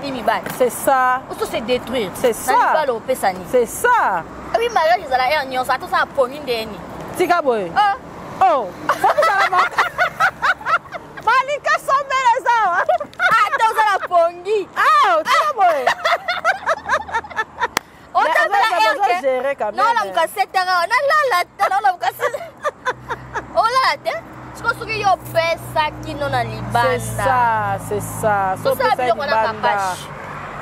000 c'est ça ou se détruire c'est ça c'est ça oui mariage za la union ça tout ça poni ndeni tika boy oh faut que ça va Malika sombele sawa ata za la pongi tika boy on t'a la gérer quand même non la mukasete na la mukasete oh la tête ce que ce yo pesa kino na libanda c'est ça so pesa libanda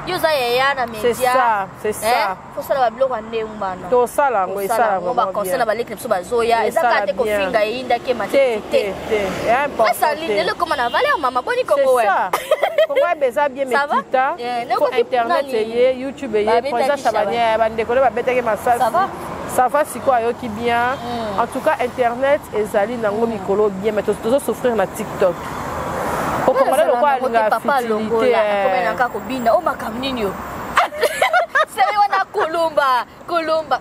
yo za ya na media c'est ça faut ça la biloko ndenge bana to sala ngo isala ngo ba conseil na ba lekle so bazoya ezaka te ko finga yinda ke matete c'est important ça ligne le comment na valeur mama boni kongo ouais kongo beza bien metita ko internet ye YouTube ye projet chabania ba ndekole ba beteke masasi ça va si quoi yoki bien en tout cas internet ezali nango mikolo bien mais to souffrir na TikTok. Comment le quoi la papa longola comme naka ko binda o makamnini yo c'est on a Colomba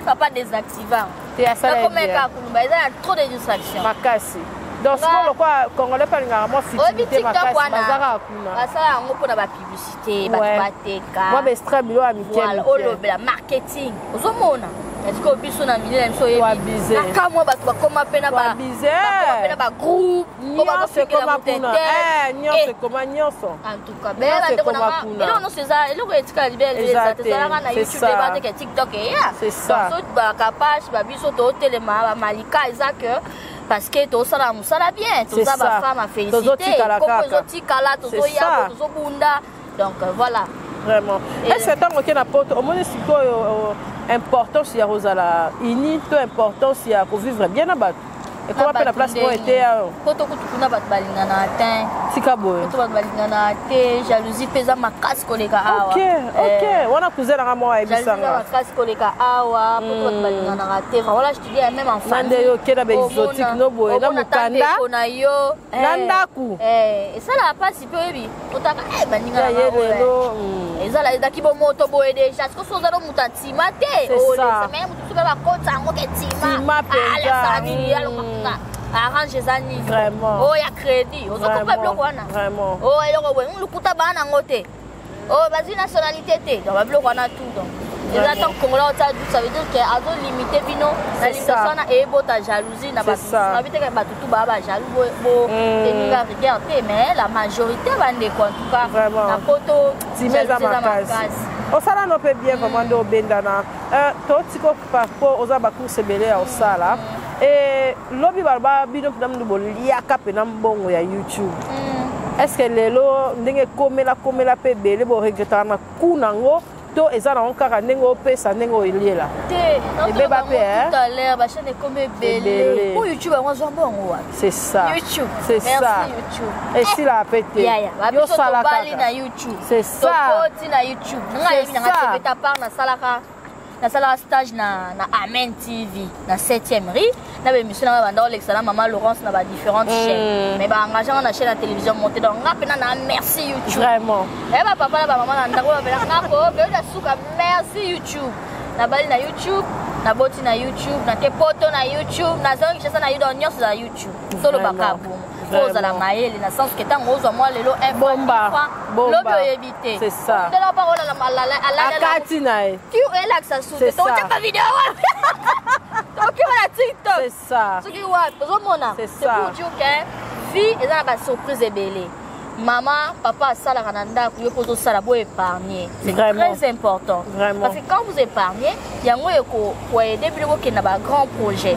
papa désactivant te asala comme ka Colomba il y a trop de distractions makasi donc le quoi congolais pas ngama fitilité makasi bazara kuna asala ngo pona ba publicité ba bateka moi be extrême lo amitié voilà o lo la marketing ozomona est-ce que biso na minele mso yebi akamwa bato bakoma pena ba pena ba groupe ko ba se koma kuna nyonso koma nyonso en tout cas bela ndeko na elo no seza elo ko etika libele eza tezalaka na YouTube ba te TikTok ya c'est ça so ba capage ba biso to telema ba malika eza que parce que to sala musala bien to za ba femme féliciter comme zotikala to zo ya to zo bunda donc voilà vraiment est-ce que tant que na poto au moins sikoyo importance ya rozala ini to importance ya ko vivre bien na bato Et comment la place pour été Quand on a pas de balingana atteint. Tika boy. Quand on a balingana atteint, jalousie pesa ma casse collègue awa. OK. On a cousin la moi et bisanga. Jalousie ma casse collègue awa. Quand on a balingana atteint, voilà je te dis même en famille. Nande yo keda be exotique no boy na mukanda. Nandaku. Et ça là pas si peu bi. Otaka balingana awa. Et ça là daki bo moto boy déjà. Parce que so za do mutati mate. C'est ça. Même tu peux pas kota ngo ketima. Tima pesa. Arrange les années. Vraiment. Oh, il y a crédit. Oh, vraiment. Oh, il y a le kuta bana ngote. Oh, vas-y nationalité té. Dans le bloc on a tout donc. Les attentes congolais ça veut dire que azo limité bino la limitation na ebo ta jalousie na ba. Ça veut dire que ba tout ba jaloux bo teninga regarder mais la majorité va ne en tout cas na poto timeza makasi. Osala no pe bien vraiment do bendana. Totiko parcours oza ba course belé au sala. Et lobby barba bino pidam do liaka pe na mbongo ya YouTube. Est-ce que lelo ndenge komela pe belé bo regretter na kunango to eza na onkaka ndenge opesa ndenge oliela. Et beba pe tout à l'heure ba chaîne comme belé. Pour YouTube on zo mbongo wa. C'est ça. YouTube. C'est ça. YouTube. Et si la pété. Yo sala bali na YouTube. C'est ça. Tokoti na YouTube. Nga na ta part na salaka. Na sala stage na Amen TV na 7e rue na émission na banda l'excellent maman Laurence na ba différentes chaînes mais ba engagement na chaîne de télévision monté donc ngapena na merci YouTube vraiment et ba papa na ba maman na ndako ba ngako be na suka merci YouTube na bali na YouTube na boti na YouTube na te poto na YouTube na zongi chesa na yudo nyos na YouTube solo bakabu poza la maele na sens que tant ozo moi lelo un bomba éviter c'est ça de la parole la malala akati nae tu relax ça sous ton ta vidéo donc on a TikTok c'est ça ce qui wa pozomona c'est pour dire que vie et na ba surprise ebele maman papa sala kananda ku yo pozo sala bo épargner c'est très important vraiment. Parce que quand vous épargnez yango ko aider biloko ke na ba grand projet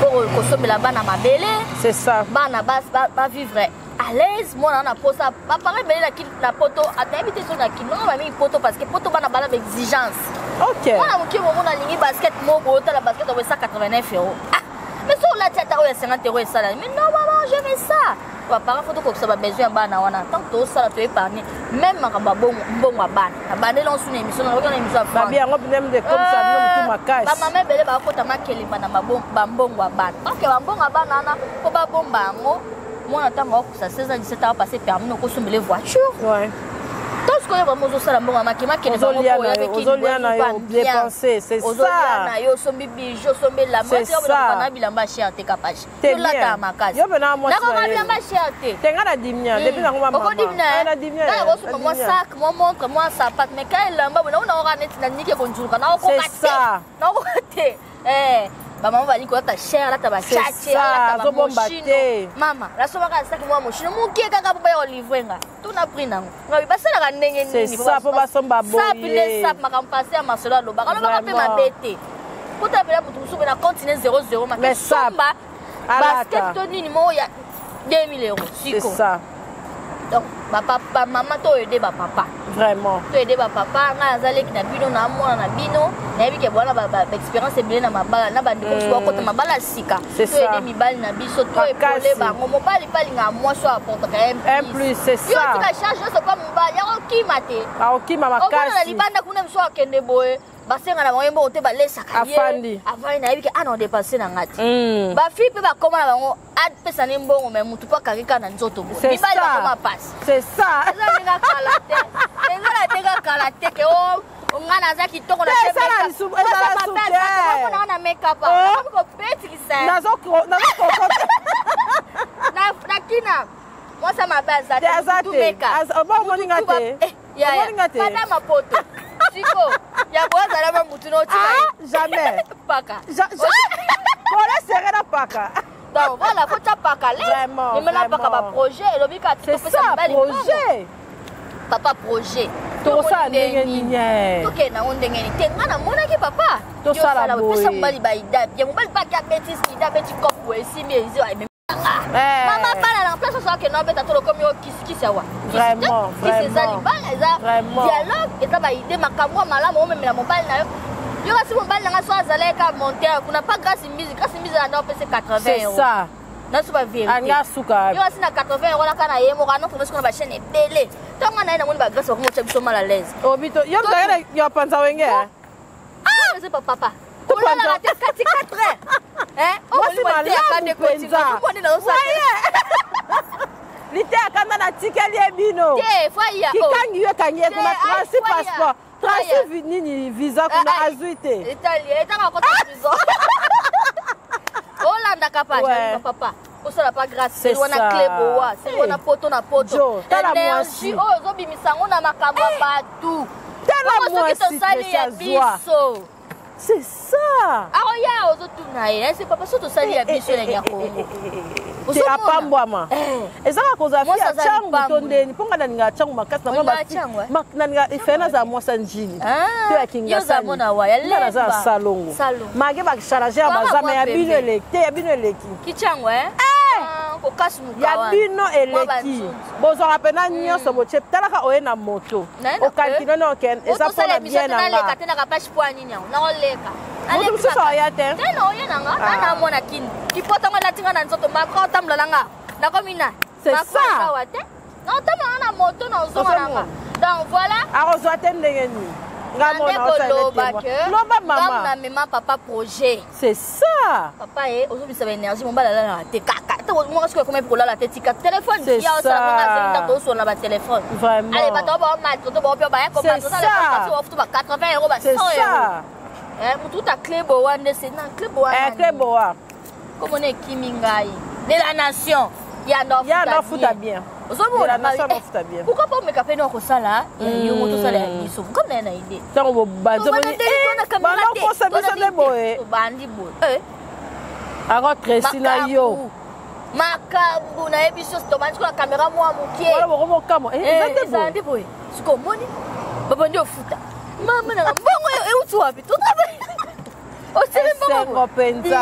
pour consommer la bana mabele c'est ça bana ba vivre à l'aise moi on a posé pas parler belé la poto athabité sur na kino ba mi poto parce que poto bana bana exigence OK moi na mo na lingi basket mo bo ta la basket au 189 €. Ah mais sur la tête au 50 € ça là mais non maman je fais ça ba parents photo ko ça ba besoin bana wana tant to ça la to épargner même makamba bongo bana bana lon sous émission na ko na émission ba bien on même de comme ça non tout makasi ba maman belé ba ko ta makeli bana bongo bana parce que ba bongo bana na ko ba bomba ngo moi attends ça 16 ans 17 ans passé permis ko sommer les voitures ouais tout ce que vraiment zo sala mbongo makema kene ba ngo ko ya ki dépenser c'est ça na yo sombi bijo sombi la moi yo bana bilamba cher te capage yo la ta makasi yo bana moi na ko bilamba cher te tenga na dimnya depuis na ngoma mama na dimnya na ko so moi sac moi montre moi sapat mais quand lamba bona ona ora net na nike konjuka na ko kate c'est ça na ko kate ba maman bali ko ta cher la ta ba chache la ta ba mochino mama la so ba ka sac moi mochino mukie kaka ba yo livrenga tout na prix nango ngabi basala ka ndenge nini c'est ça po ba somba boye ça pile ça makampase ya masolo lo ba ka lo ba pe mabete kota pele mutu musu na continent 00 mais ça basket to nini mo ya 2000 €. C'est ça. Donc papa maman to aider papa. Vraiment. To aider papa nga azali ki na bino na mwana na bino na bi ke bona ba expérience ebele na mabala na bandi ko so ko ta mabala sika. To aider mibali na biso to epole ba ngo mobali pali nga moi so apporte quand même. Un plus c'est ça. Yo tu la charge so pas mobali ya ko kimate. Ah okima makasi. O bona libanda kuna mso akende boye. Basenga na bango mbo te ba lesa kanye. Afandi na yebike ana dépenser na ngati. Ba fi pe ba koma na bango ad pesa ni mbongo mais mutu pa kakika na nzoto bo. Mibali ba koma passe. C'est ça. Eza ninga kalate. Engala tega kalate ke o ngana za kitoko na chef. Eza la soupe. Na make up. Ko peti kisa. Nazoko na kina. Moi ça ma base za tout make up. Ba moninga te. Ya. Pada mapoto. Siko, ya boza la mamutu no tika. Jamais. Paka. Kola seré na paka. Donc voilà, faut ta paka là. Vraiment. Mais là paka ba projet et lobi ka c'est ça projet. Papa projet. To ça ndenge nini. To ke na ndenge ni tenga na mona ki papa. To ça la boy. Pesa mbali ba ida. Ya mbali pa ka betis ida beti kop we si mi ezo ai. Maman parle en place ça que non beta to comme yo kisi wa. Vraiment, vraiment. Dialogue et ça va aider makamwa malamu même la mobile na yo. Yo kasi mobali nanga so azalé ka monter, kuna pas grâce mise na pese 80 €. C'est ça. Na so ba vérité. Anga suka. Yo kasi na 80 € na kana yemo kana faut qu'on ba chaîne ebele. Tonga na moni ba grâce ko mo tsebiso mal à l'aise. Obito, yo ndakana yo panza wenge. Ah, c'est pas papa. Pour la tête 4 heures. Hein? Oh, moi c'est ma de continuer. Pourquoi on est dans ça? Lité akanda na tikeli ebino. Ke, foya. Kikangi yo kangi kuna tracé passeport. Tracé nini visa kuna azuite. Italien, etaka ko visa. Hollande capable papa. On sera pas grâce. C'est loin na clé boa, c'est loin na poto na poto. Énergie, oh, zo bimisango na makambo batu. Tala moi si c'est ça. Ah ya ozo tunaye, c'est papa so to sali ya biso na nyako. C'est apambwama. Ezaka kozafia changu tondeni ponga na ninga changu makasi na mama na ninga ifena za mwasa njini. To ya kinga sana. Yo mona wa ya leba za salongo. Mage ba charger bazama ya bino elekte ya bino eleki. Kichango ko kasu ya bino eleki. Bozo rapena nyonso boche talaka oye na moto. O kalkino no ken eza pona bien na. Na tena ka pashi kwa nini yango. Na oleka. Ale kusa ya te. Tena oye nanga na mona kin. Kipota ngo latinga na nzoto makro tamla nanga. Na komina. C'est ça. Non tama na moto na ozoma nanga. Donc voilà. Arozo atende ngeni. Loba maman na maman papa projet. C'est ça. Papa aujourd'hui ça va énergie mon bala la te kaka. Moi est-ce que comment pour la tête tika téléphone il y a ça on a sur la téléphone. Vraiment. Allez ba to ba ma to ba ba comme ça ça offre 80 € ba 100 €. Tout à clé boa c'est na clé boa. Clé boa. Comme on est Kimingai de la nation. Il y a non futa bien. Pourquoi pas me café non ça là yo moto ça là biso comme na idée ça on va banzo ba non ko ça bisa de boy bandi boy alors Tresina yo makambu na ebiso to banzo la caméra moi mukie wala bomo kamo ça de boy siko moni baba ndio futa mama na mbongo e utu wapi tout ça c'est penza.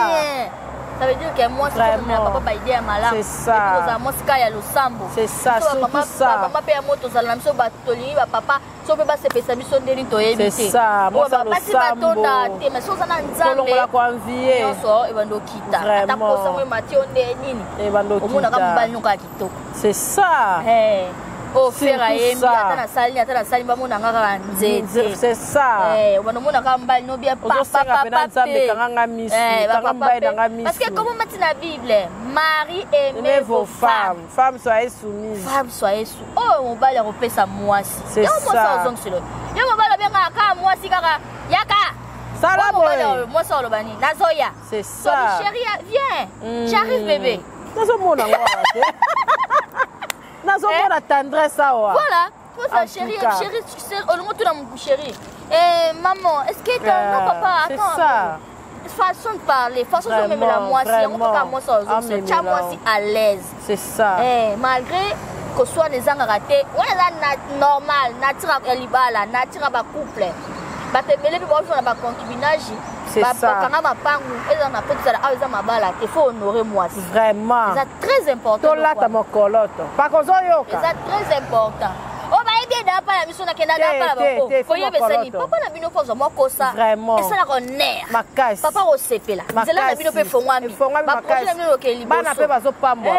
Ça veut dire que moi, c'est papa ba idée à malam. C'est ça. Moi, c'est ya losambo. C'est ça, surtout ça. Maman paye moto za lamso batoli, papa, so pe ba se pesa biso ndeni to yebite. C'est ça, moi ça losambo. Mais so za na nzambe. Kolongo la ko envier. Non so, e bando kita. Ata posa mo matio ndeni. E bando kita. Omona ka mbali ka kitoko. C'est ça. Oh, faire ayembi ata na sali ba mona ngaka nzete. C'est ça. Bando mona ka mbali no bia papa. Parce que comment mati na Bible, Marie aimez vos femmes. Femmes soyez soumises. Femmes soyez soumises. Oh, mon bal repé sa moisi. C'est ça. Yo mon bal bien ka moisi kaka. Yaka. Ça là boy. Moi ça lo bani. Nazoya. C'est ça. Chérie, viens. J'arrive bébé. Nazo mona ngwa. Nazo mona tendresse awa. Voilà. Toi ça chérie, tu sais, au moins tout dans mon chérie. Maman, est-ce que non papa, attends. C'est ça. Façon de parler, façon de même la moitié, on peut pas moi ça aux moitié à l'aise. C'est ça. Malgré que soit des gens ratés, on est normal, nature libala, nature ba couple. Ba te mêler puis on ba concubinage. C'est ça. Quand ma pangu, et on a fait ça ah ça ma bala, il faut honorer moi. Vraiment. C'est très important. To là ta mokoloto. Pas kozo yoka. C'est très important. Oh bah aider da pa la mission na kenda da pa ba ko yebe seni papa na bino fozo moko sa vraiment et ça la connaît makasi papa o sepela zela na bino pe fongwami ba projet na bino ke liboso bana pe bazo pambwa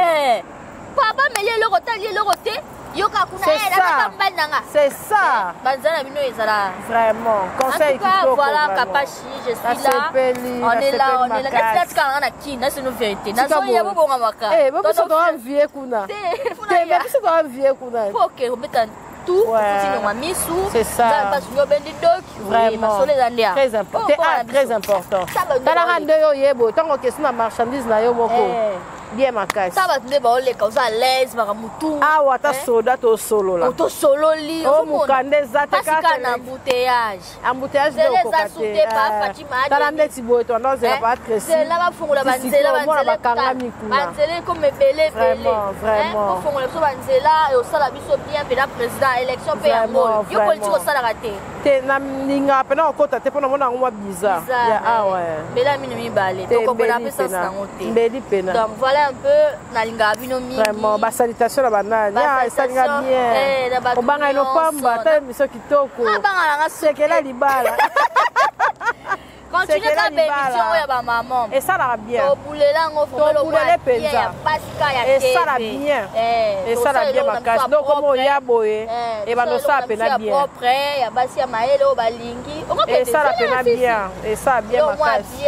papa meli le rotel le roté yoka kuna na ba nanga c'est ça banzana bino ezala vraiment conseil qui faut voilà kapashi je suis là on est là qu'est-ce qu'on a qui na c'est une vérité na so ya bobo ngamaka bobo so doit envier kuna mais biso doit envier kuna faut que obeta tout continue ma misu c'est ça parce que bendi doc vraiment très important très important dans la rande yo yebo tango question na marchandise na yo moko bien makasi ça va te ba ole cause à l'aise ba mutu awa ta soda to solo la to solo li o mukande zate ka na embouteillage de kokate tala ndeti boy to ndo zela ba tresi c'est là ba fungula banzela banzela comme belé vraiment o fungula so banzela et au sala biso bien pena président élection pe ya mo yo politique sala raté te na ninga pena okota te pona mona ngwa bizarre ya bela mino mi balé to ko pena pesa sangote mbeli pena donc voilà un peu nalinga bino mingi vraiment ba salutation na banani ya salinga bien obanga ino pamba ta miso kitoko abanga nga sekela libala Continuez à bénéficier ya ba maman. Et ça la bien. To boulela ngo fo to boulela penza. Et ça la bien. Et ça la bien makasi. Donc comme ya boye et ba no ça pena bien. Propre, ya basi ya maele o balingi. Et ça la pena bien. Et ça bien makasi.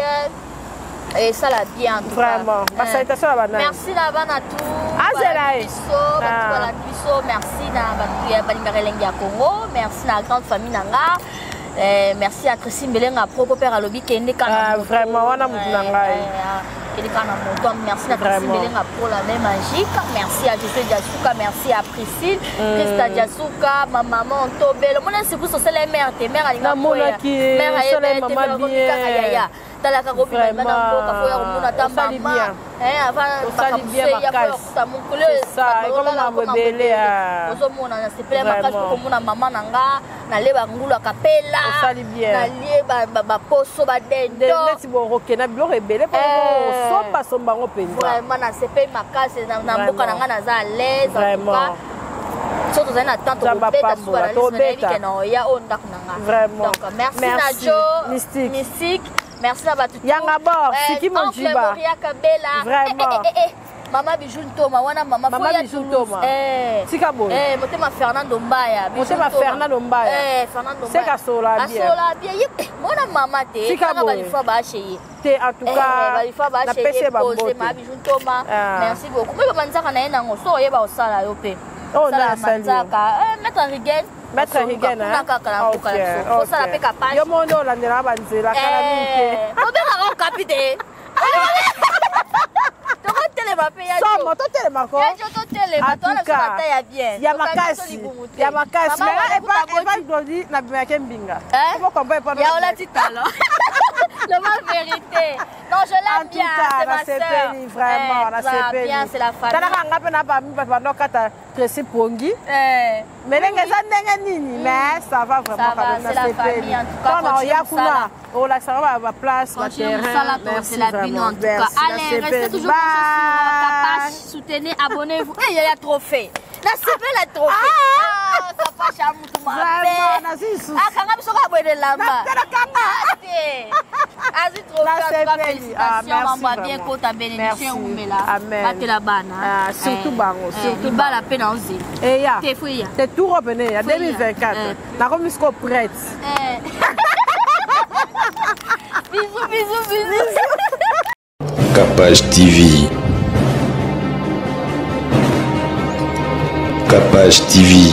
Et ça la bien. Vraiment. Ma salutation à bana. Merci la bana tout. Azelae. Voilà biso, merci na ba balingare lengi ya Congo. Merci na grande famille nanga. Merci à Christine Belenga propre père alobi kende kana. Vraiment wana mutu nanga. Merci à Christine Belenga pour la main magique. Merci à José Diasuka, merci à Priscille, Christa Diasuka, ma maman Tobel. Mon c'est pour ça c'est la mère, tes mères alinga. Mère aye maman bien. Talaka ko bima na mboka fo ya mona tamba mama avant bakamuseya fo ya mukule ça et comme na bebele ozo mona na sepele makasi ko mona mama nanga na leba ngulu kapela na lieba ba poso ba dendo neti bo rokena bilo rebele pa somba somba ngo penza vraiment na sepele makasi na mboka nanga na za à l'aise vraiment surtout ça na tante beta suba na ya onda nanga donc merci Najo mystique. Merci à Batutu. Yangabor, Siki Monjiba. Vraiment. Maman Bijou Toma, wana maman Bijou Toma. Sikabo. Motema Fernando Mbaya. Motema Fernando Mbaya. Fernando Mbaya. C'est Kasola bien. Kasola bien. Mona maman te. Sikabo. Balifa ba chérie. Te en tout cas. Balifa ba chérie. Maman Bijou Toma. Merci beaucoup. Mais manzaka na yena ngoso yeba osala yo pe. Oh na manzaka. Maître Rigel. Maître Rigel, hein? Faut ça la paix capable. Yo mono la ndela banzela kala minke. On peut avoir capité. Toko tele ma paix ya. Somo to tele ma ko. Ya to tele ma to la sota ya bien. Ya makasi. Ya makasi. Mais pas dodi na bima kembinga. Comment comprendre pas. Ya ola titalo. C'est ma vérité. Non, je l'aime bien, c'est ma sœur. Vraiment, bien, c'est la famille. Tala kanga pe na ba mi papa no kata Tracy Pongi. Mais mais ça va vraiment quand même. C'est la famille en tout cas. Quand ya kuna, on la ça va à place la terrain. C'est la bino en tout cas. Allez, restez toujours sur Capache, soutenez, abonnez-vous. Et il y a trophée. La CP la trophée. Ah, Capache a mutu ma paix. Ah, kanga biso ka boye de lamba. Azi trophée en tout cas, félicitations, maman bien kota bénédiction umela. Bate la bana. Surtout bango, surtout ba la peine oser. Et ya. Tefuya. C'est tout revenu il y a 2024. Na comme jusqu'au prête. Bisous, bisous, bisous. Capache TV. Capache TV.